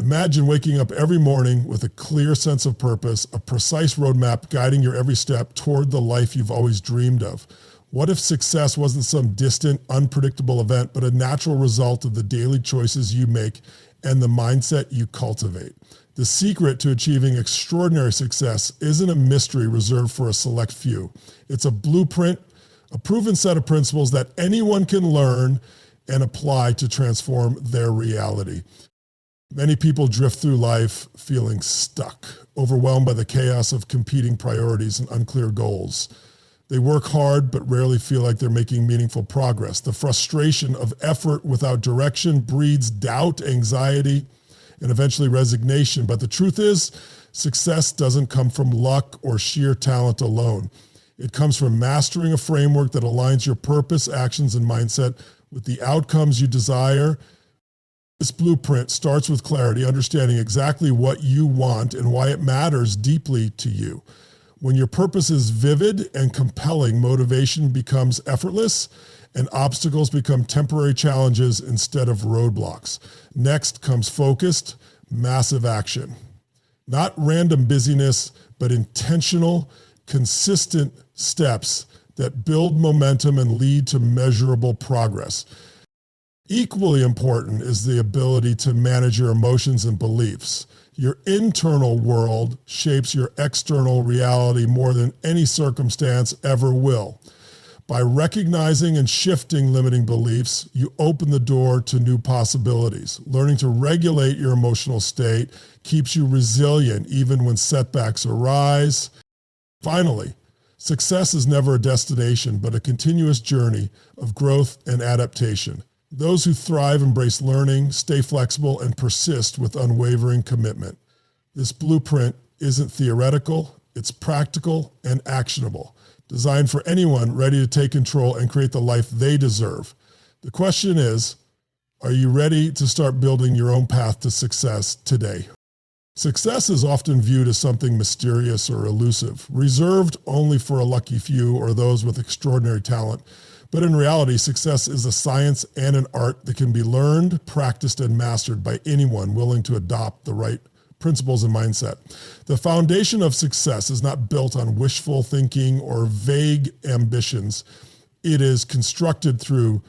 Imagine waking up every morning with a clear sense of purpose, a precise roadmap guiding your every step toward the life you've always dreamed of. What if success wasn't some distant, unpredictable event, but a natural result of the daily choices you make and the mindset you cultivate? The secret to achieving extraordinary success isn't a mystery reserved for a select few. It's a blueprint, a proven set of principles that anyone can learn and apply to transform their reality. Many people drift through life feeling stuck, overwhelmed by the chaos of competing priorities and unclear goals. They work hard but rarely feel like they're making meaningful progress. The frustration of effort without direction breeds doubt, anxiety, and eventually resignation. But the truth is, success doesn't come from luck or sheer talent alone. It comes from mastering a framework that aligns your purpose, actions, and mindset with the outcomes you desire. This blueprint starts with clarity, understanding exactly what you want and why it matters deeply to you. When your purpose is vivid and compelling, motivation becomes effortless and obstacles become temporary challenges instead of roadblocks. Next comes focused, massive action. Not random busyness, but intentional, consistent steps that build momentum and lead to measurable progress. Equally important is the ability to manage your emotions and beliefs. Your internal world shapes your external reality more than any circumstance ever will. By recognizing and shifting limiting beliefs, you open the door to new possibilities. Learning to regulate your emotional state keeps you resilient even when setbacks arise. Finally, success is never a destination, but a continuous journey of growth and adaptation. Those who thrive embrace learning, stay flexible, and persist with unwavering commitment. This blueprint isn't theoretical, it's practical and actionable, designed for anyone ready to take control and create the life they deserve. The question is, are you ready to start building your own path to success today? Success is often viewed as something mysterious or elusive, reserved only for a lucky few or those with extraordinary talent. But in reality, success is a science and an art that can be learned, practiced, and mastered by anyone willing to adopt the right principles and mindset. The foundation of success is not built on wishful thinking or vague ambitions. It is constructed through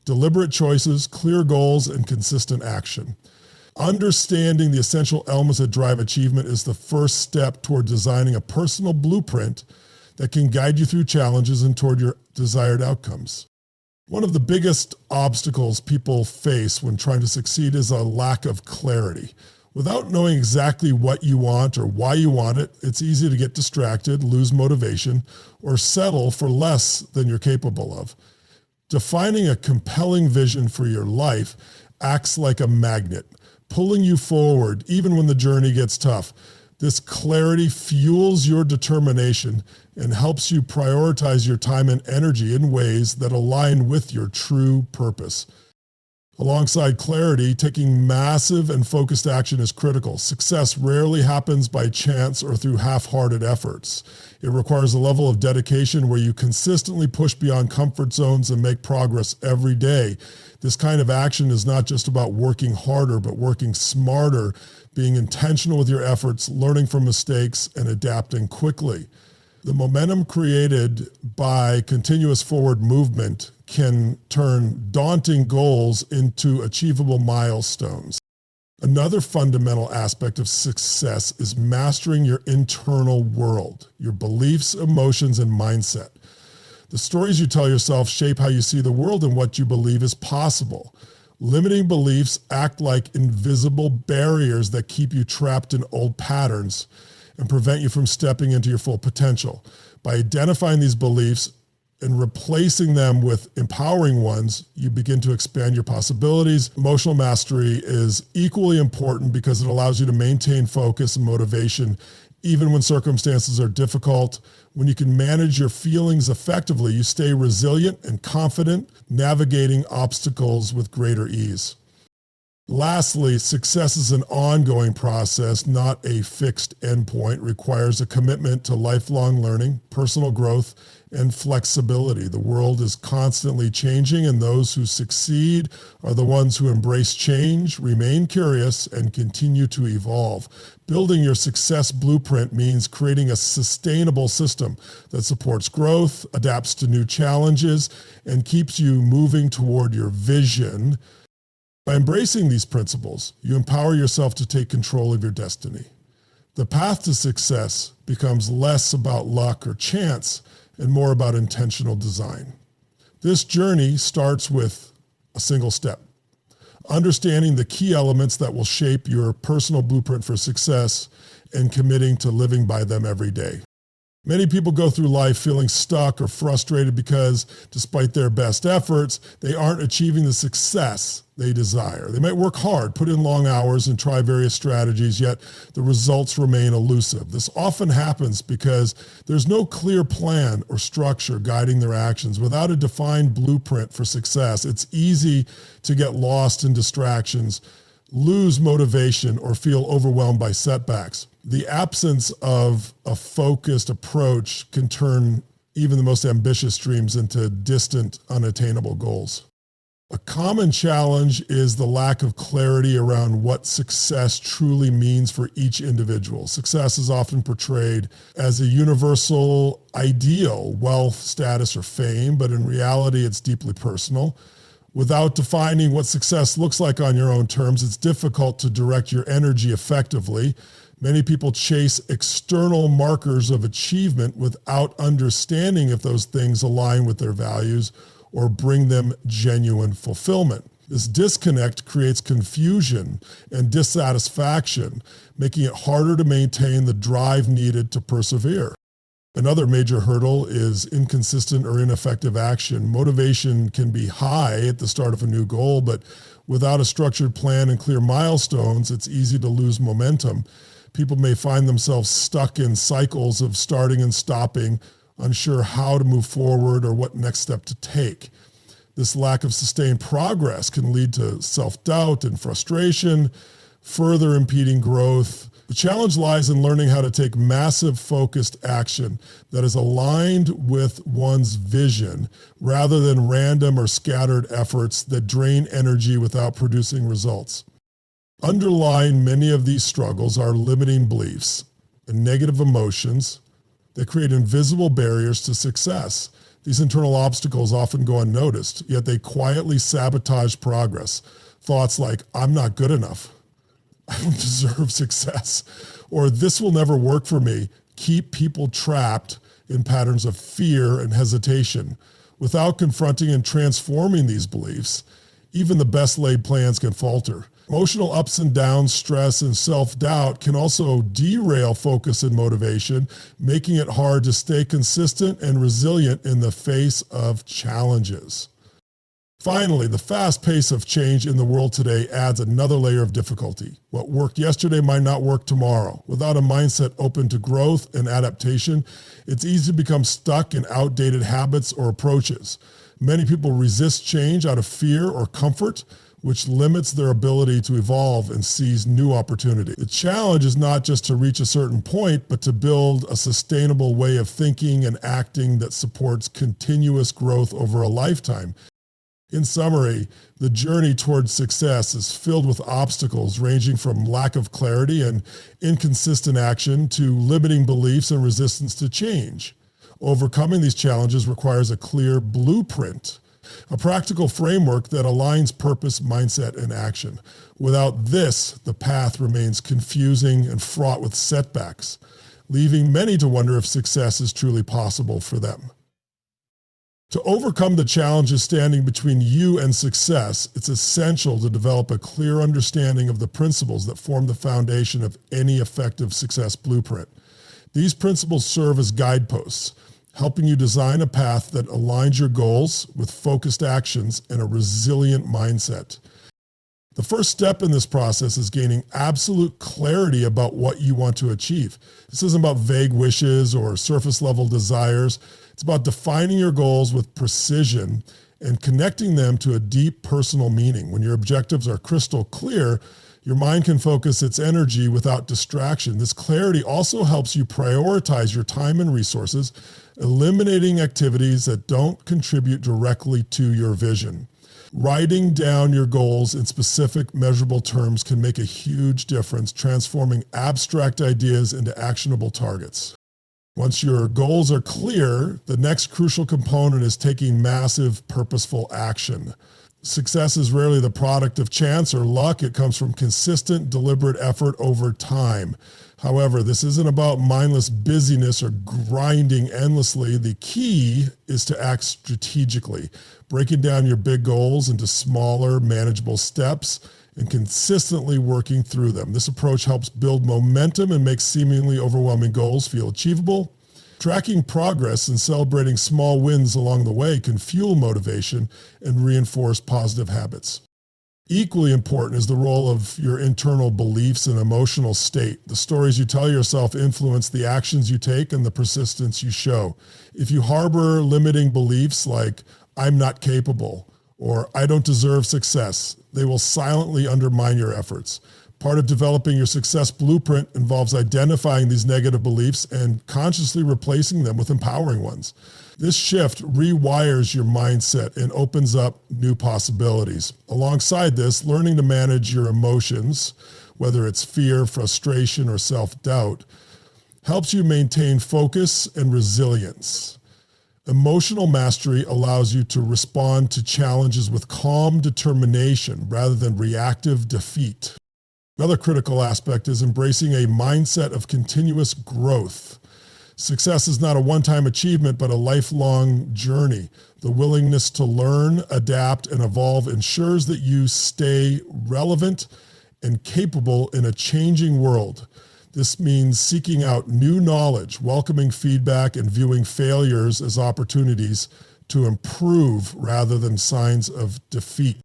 deliberate choices, clear goals, and consistent action. Understanding the essential elements that drive achievement is the first step toward designing a personal blueprint that can guide you through challenges and toward your desired outcomes. One of the biggest obstacles people face when trying to succeed is a lack of clarity. Without knowing exactly what you want or why you want it, it's easy to get distracted, lose motivation, or settle for less than you're capable of. Defining a compelling vision for your life acts like a magnet, pulling you forward even when the journey gets tough. This clarity fuels your determination and helps you prioritize your time and energy in ways that align with your true purpose. Alongside clarity, taking massive and focused action is critical. Success rarely happens by chance or through half-hearted efforts. It requires a level of dedication where you consistently push beyond comfort zones and make progress every day. This kind of action is not just about working harder, but working smarter, being intentional with your efforts, learning from mistakes, and adapting quickly. The momentum created by continuous forward movement can turn daunting goals into achievable milestones. Another fundamental aspect of success is mastering your internal world, your beliefs, emotions, and mindset. The stories you tell yourself shape how you see the world and what you believe is possible. Limiting beliefs act like invisible barriers that keep you trapped in old patterns and prevent you from stepping into your full potential. By identifying these beliefs and replacing them with empowering ones, you begin to expand your possibilities. Emotional mastery is equally important because it allows you to maintain focus and motivation even when circumstances are difficult. When you can manage your feelings effectively, you stay resilient and confident, navigating obstacles with greater ease. Lastly, success is an ongoing process, not a fixed endpoint. It requires a commitment to lifelong learning, personal growth, and flexibility. The world is constantly changing, and those who succeed are the ones who embrace change, remain curious, and continue to evolve. Building your success blueprint means creating a sustainable system that supports growth, adapts to new challenges, and keeps you moving toward your vision. By embracing these principles, you empower yourself to take control of your destiny. The path to success becomes less about luck or chance and more about intentional design. This journey starts with a single step: understanding the key elements that will shape your personal blueprint for success and committing to living by them every day. Many people go through life feeling stuck or frustrated because, despite their best efforts, they aren't achieving the success they desire. They might work hard, put in long hours, and try various strategies, yet the results remain elusive. This often happens because there's no clear plan or structure guiding their actions. Without a defined blueprint for success, it's easy to get lost in distractions, lose motivation, or feel overwhelmed by setbacks. The absence of a focused approach can turn even the most ambitious dreams into distant, unattainable goals. A common challenge is the lack of clarity around what success truly means for each individual. Success is often portrayed as a universal ideal, wealth, status, or fame, but in reality, it's deeply personal. Without defining what success looks like on your own terms, it's difficult to direct your energy effectively. Many people chase external markers of achievement without understanding if those things align with their values or bring them genuine fulfillment. This disconnect creates confusion and dissatisfaction, making it harder to maintain the drive needed to persevere. Another major hurdle is inconsistent or ineffective action. Motivation can be high at the start of a new goal, but without a structured plan and clear milestones, it's easy to lose momentum. People may find themselves stuck in cycles of starting and stopping, unsure how to move forward or what next step to take. This lack of sustained progress can lead to self-doubt and frustration, further impeding growth. The challenge lies in learning how to take massive focused action that is aligned with one's vision rather than random or scattered efforts that drain energy without producing results. Underlying many of these struggles are limiting beliefs and negative emotions that create invisible barriers to success. These internal obstacles often go unnoticed, yet they quietly sabotage progress. Thoughts like, "I'm not good enough," "I don't deserve success," or "this will never work for me," keep people trapped in patterns of fear and hesitation. Without confronting and transforming these beliefs, even the best laid plans can falter. Emotional ups and downs, stress, and self-doubt can also derail focus and motivation, making it hard to stay consistent and resilient in the face of challenges. Finally, the fast pace of change in the world today adds another layer of difficulty. What worked yesterday might not work tomorrow. Without a mindset open to growth and adaptation, it's easy to become stuck in outdated habits or approaches. Many people resist change out of fear or comfort, which limits their ability to evolve and seize new opportunity. The challenge is not just to reach a certain point, but to build a sustainable way of thinking and acting that supports continuous growth over a lifetime. In summary, the journey towards success is filled with obstacles ranging from lack of clarity and inconsistent action to limiting beliefs and resistance to change. Overcoming these challenges requires a clear blueprint, a practical framework that aligns purpose, mindset, and action. Without this, the path remains confusing and fraught with setbacks, leaving many to wonder if success is truly possible for them. To overcome the challenges standing between you and success, it's essential to develop a clear understanding of the principles that form the foundation of any effective success blueprint. These principles serve as guideposts, helping you design a path that aligns your goals with focused actions and a resilient mindset. The first step in this process is gaining absolute clarity about what you want to achieve. This isn't about vague wishes or surface level desires. It's about defining your goals with precision and connecting them to a deep personal meaning. When your objectives are crystal clear, Your mind can focus its energy without distraction. This clarity also helps you prioritize your time and resources, eliminating activities that don't contribute directly to your vision. Writing down your goals in specific, measurable terms can make a huge difference, transforming abstract ideas into actionable targets. Once your goals are clear, the next crucial component is taking massive, purposeful action. Success is rarely the product of chance or luck. It comes from consistent, deliberate effort over time. However, this isn't about mindless busyness or grinding endlessly. The key is to act strategically, breaking down your big goals into smaller, manageable steps and consistently working through them. This approach helps build momentum and makes seemingly overwhelming goals feel achievable. Tracking progress and celebrating small wins along the way can fuel motivation and reinforce positive habits. Equally important is the role of your internal beliefs and emotional state. The stories you tell yourself influence the actions you take and the persistence you show. If you harbor limiting beliefs like, "I'm not capable," or "I don't deserve success," they will silently undermine your efforts. Part of developing your success blueprint involves identifying these negative beliefs and consciously replacing them with empowering ones. This shift rewires your mindset and opens up new possibilities. Alongside this, learning to manage your emotions, whether it's fear, frustration, or self-doubt, helps you maintain focus and resilience. Emotional mastery allows you to respond to challenges with calm determination rather than reactive defeat. Another critical aspect is embracing a mindset of continuous growth. Success is not a one-time achievement, but a lifelong journey. The willingness to learn, adapt, and evolve ensures that you stay relevant and capable in a changing world. This means seeking out new knowledge, welcoming feedback, and viewing failures as opportunities to improve rather than signs of defeat.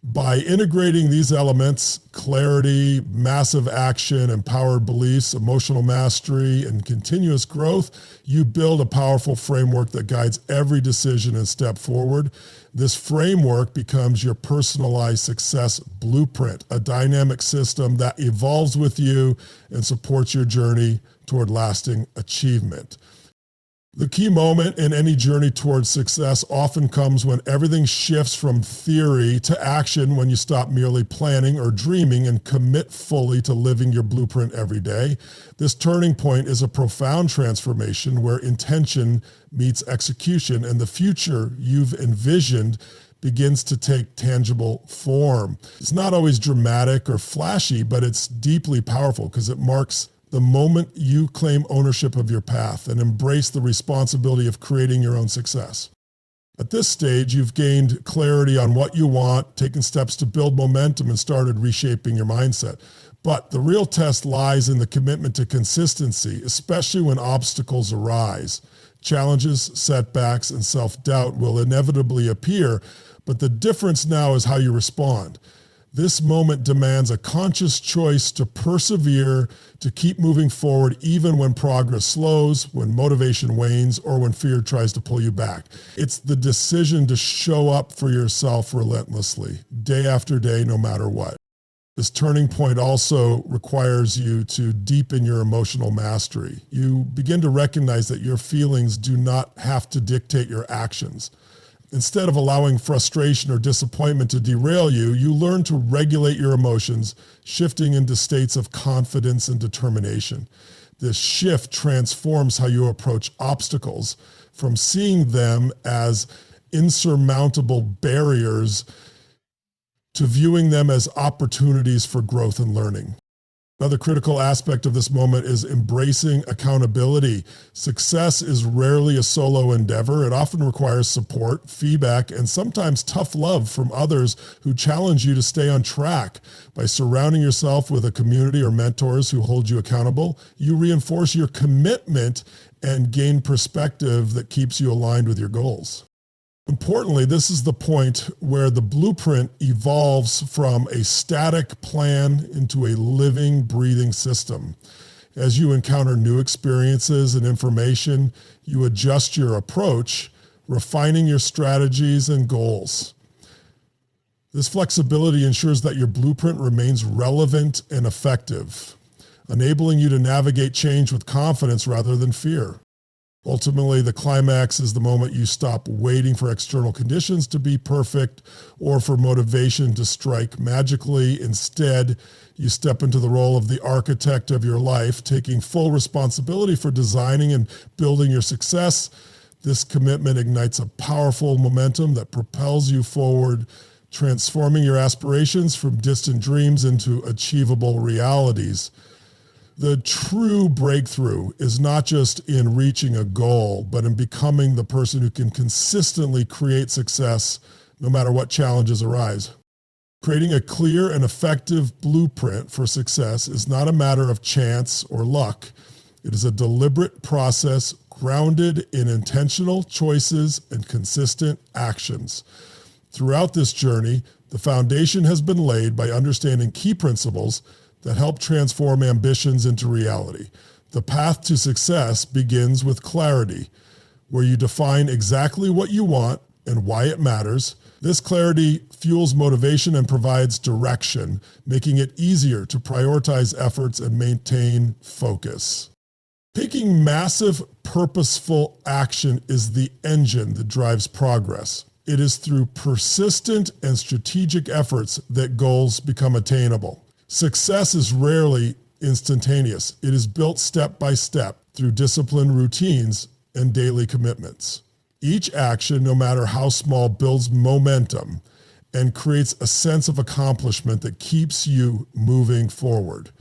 By integrating these elements, clarity, massive action, empowered beliefs, emotional mastery, and continuous growth, you build a powerful framework that guides every decision and step forward. This framework becomes your personalized success blueprint, a dynamic system that evolves with you and supports your journey toward lasting achievement. The key moment in any journey towards success often comes when everything shifts from theory to action, when you stop merely planning or dreaming and commit fully to living your blueprint every day. This turning point is a profound transformation where intention meets execution and the future you've envisioned begins to take tangible form. It's not always dramatic or flashy, but it's deeply powerful because it marks the moment you claim ownership of your path and embrace the responsibility of creating your own success. At this stage, you've gained clarity on what you want, taken steps to build momentum, and started reshaping your mindset. But the real test lies in the commitment to consistency, especially when obstacles arise. Challenges, setbacks, and self-doubt will inevitably appear, but the difference now is how you respond. This moment demands a conscious choice to persevere, to keep moving forward even when progress slows, when motivation wanes, or when fear tries to pull you back. It's the decision to show up for yourself relentlessly, day after day, no matter what. This turning point also requires you to deepen your emotional mastery. You begin to recognize that your feelings do not have to dictate your actions. Instead of allowing frustration or disappointment to derail you, you learn to regulate your emotions, shifting into states of confidence and determination. This shift transforms how you approach obstacles, from seeing them as insurmountable barriers to viewing them as opportunities for growth and learning. Another critical aspect of this moment is embracing accountability. Success is rarely a solo endeavor. It often requires support, feedback, and sometimes tough love from others who challenge you to stay on track. By surrounding yourself with a community or mentors who hold you accountable, you reinforce your commitment and gain perspective that keeps you aligned with your goals. Importantly, this is the point where the blueprint evolves from a static plan into a living, breathing system. As you encounter new experiences and information, you adjust your approach, refining your strategies and goals. This flexibility ensures that your blueprint remains relevant and effective, enabling you to navigate change with confidence rather than fear. Ultimately, the climax is the moment you stop waiting for external conditions to be perfect or for motivation to strike magically. Instead, you step into the role of the architect of your life, taking full responsibility for designing and building your success. This commitment ignites a powerful momentum that propels you forward, transforming your aspirations from distant dreams into achievable realities. The true breakthrough is not just in reaching a goal, but in becoming the person who can consistently create success no matter what challenges arise. Creating a clear and effective blueprint for success is not a matter of chance or luck. It is a deliberate process grounded in intentional choices and consistent actions. Throughout this journey, the foundation has been laid by understanding key principles that help transform ambitions into reality. The path to success begins with clarity, where you define exactly what you want and why it matters. This clarity fuels motivation and provides direction, making it easier to prioritize efforts and maintain focus. Taking massive, purposeful action is the engine that drives progress. It is through persistent and strategic efforts that goals become attainable. Success is rarely instantaneous. It is built step by step through disciplined routines and daily commitments. Each action, no matter how small, builds momentum and creates a sense of accomplishment that keeps you moving forward.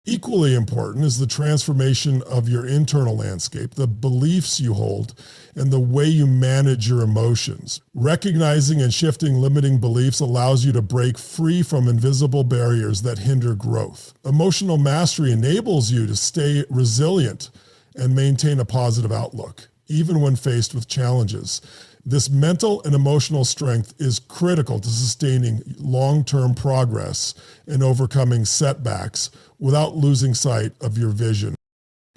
Equally important is the transformation of your internal landscape, the beliefs you hold, and the way you manage your emotions. Recognizing and shifting limiting beliefs allows you to break free from invisible barriers that hinder growth. Emotional mastery enables you to stay resilient and maintain a positive outlook, even when faced with challenges. This mental and emotional strength is critical to sustaining long-term progress and overcoming setbacks without losing sight of your vision.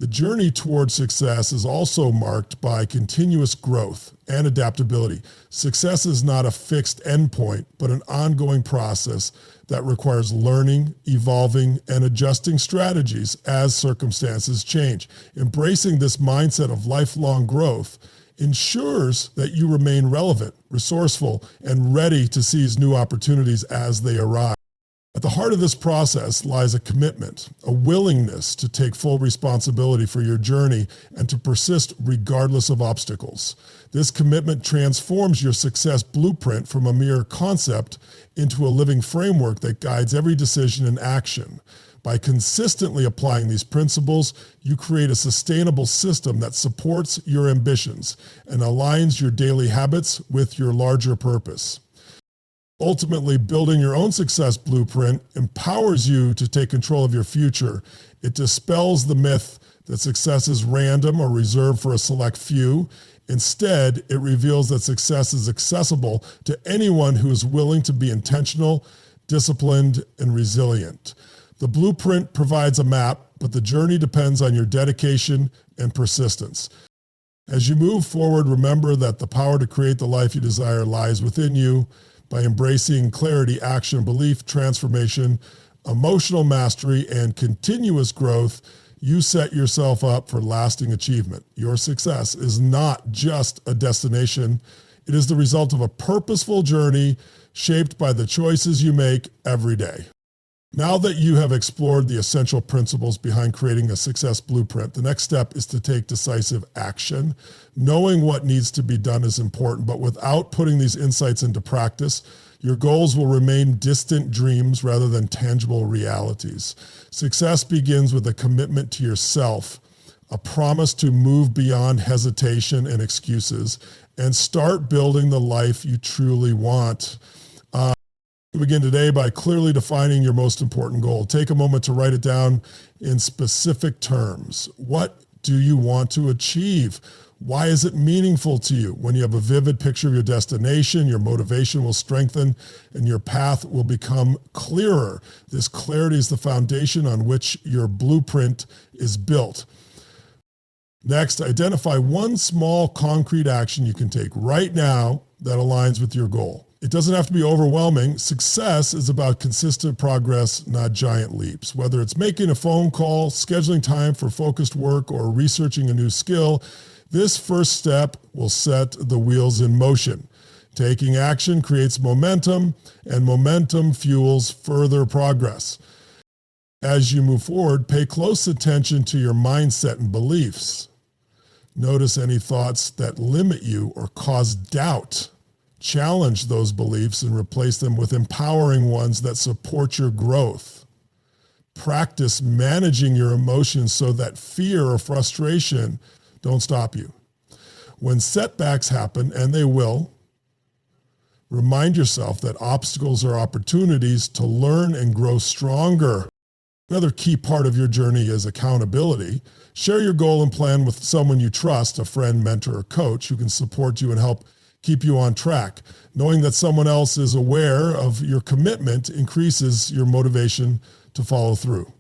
The journey towards success is also marked by continuous growth and adaptability. Success is not a fixed endpoint, but an ongoing process that requires learning, evolving, and adjusting strategies as circumstances change. Embracing this mindset of lifelong growth ensures that you remain relevant, resourceful, and ready to seize new opportunities as they arise. At the heart of this process lies a commitment, a willingness to take full responsibility for your journey and to persist regardless of obstacles. This commitment transforms your success blueprint from a mere concept into a living framework that guides every decision and action. By consistently applying these principles, you create a sustainable system that supports your ambitions and aligns your daily habits with your larger purpose. Ultimately, building your own success blueprint empowers you to take control of your future. It dispels the myth that success is random or reserved for a select few. Instead, it reveals that success is accessible to anyone who is willing to be intentional, disciplined, and resilient. The blueprint provides a map, but the journey depends on your dedication and persistence. As you move forward, remember that the power to create the life you desire lies within you. By embracing clarity, action, belief, transformation, emotional mastery, and continuous growth, you set yourself up for lasting achievement. Your success is not just a destination. It is the result of a purposeful journey shaped by the choices you make every day. Now that you have explored the essential principles behind creating a success blueprint, the next step is to take decisive action. Knowing what needs to be done is important, but without putting these insights into practice, your goals will remain distant dreams rather than tangible realities. Success begins with a commitment to yourself, a promise to move beyond hesitation and excuses, and start building the life you truly want. Begin today by clearly defining your most important goal. Take a moment to write it down in specific terms. What do you want to achieve? Why is it meaningful to you? When you have a vivid picture of your destination, your motivation will strengthen and your path will become clearer. This clarity is the foundation on which your blueprint is built. Next, identify one small concrete action you can take right now that aligns with your goal. It doesn't have to be overwhelming. Success is about consistent progress, not giant leaps. Whether it's making a phone call, scheduling time for focused work, or researching a new skill, this first step will set the wheels in motion. Taking action creates momentum, and momentum fuels further progress. As you move forward, pay close attention to your mindset and beliefs. Notice any thoughts that limit you or cause doubt. Challenge those beliefs and replace them with empowering ones that support your growth. Practice managing your emotions so that fear or frustration don't stop you. When setbacks happen, and they will, remind yourself that obstacles are opportunities to learn and grow stronger. Another key part of your journey is accountability. Share your goal and plan with someone you trust, a friend, mentor, or coach who can support you and help keep you on track. Knowing that someone else is aware of your commitment increases your motivation to follow through.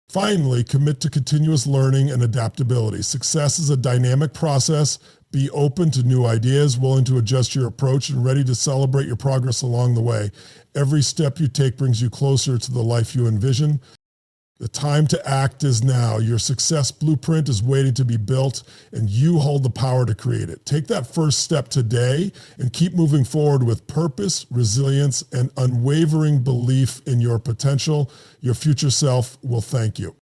Finally, commit to continuous learning and adaptability. Success is a dynamic process. Be open to new ideas, willing to adjust your approach, and ready to celebrate your progress along the way. Every step you take brings you closer to the life you envision. The time to act is now. Your success blueprint is waiting to be built, and you hold the power to create it. Take that first step today and keep moving forward with purpose, resilience, and unwavering belief in your potential. Your future self will thank you.